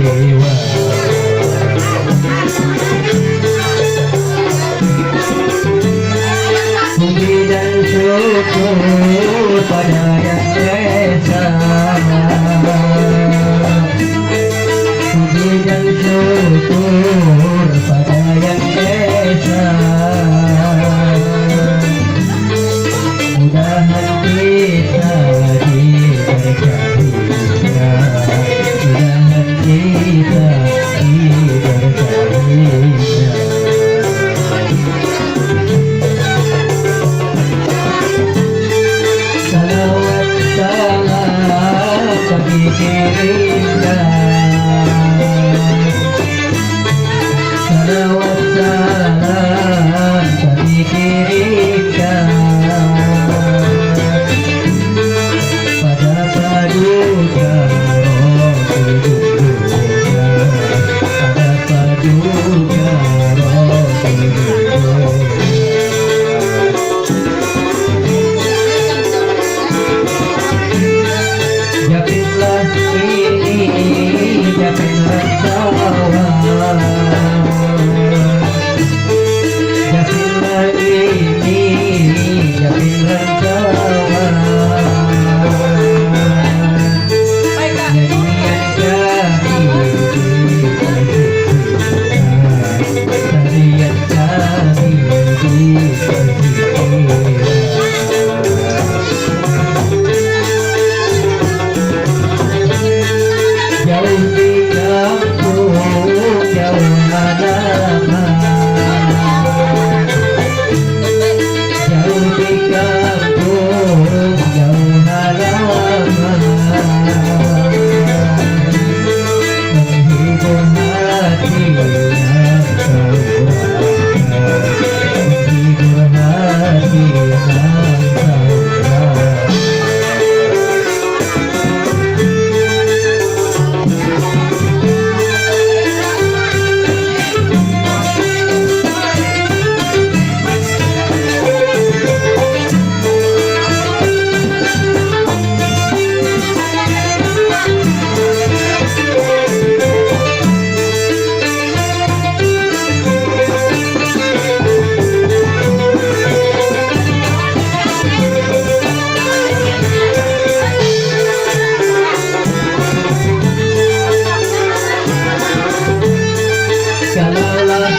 Puji dan syukur pada Yang Esa. Puji dan syukur pada Yang Esa. Mudahan kita diberkahinya, mudahan kita diberkahinya. Salawat salam bagi dirinya, salawat salam bagi dirinya. Pada paduka Rasulullah, pada paduka Rasulullah. Japinlah ini, japinlah sawah. Japinlah ini, japinlah sawah. Nyanyian kami diperhitungkan, tarian kami diperhitungkan. Jauh di kampung, jauh halaman. Jauh di kampung, jauh halaman. Menghibur hati yang saudara, menghibur hati yang saudara. Kalaulah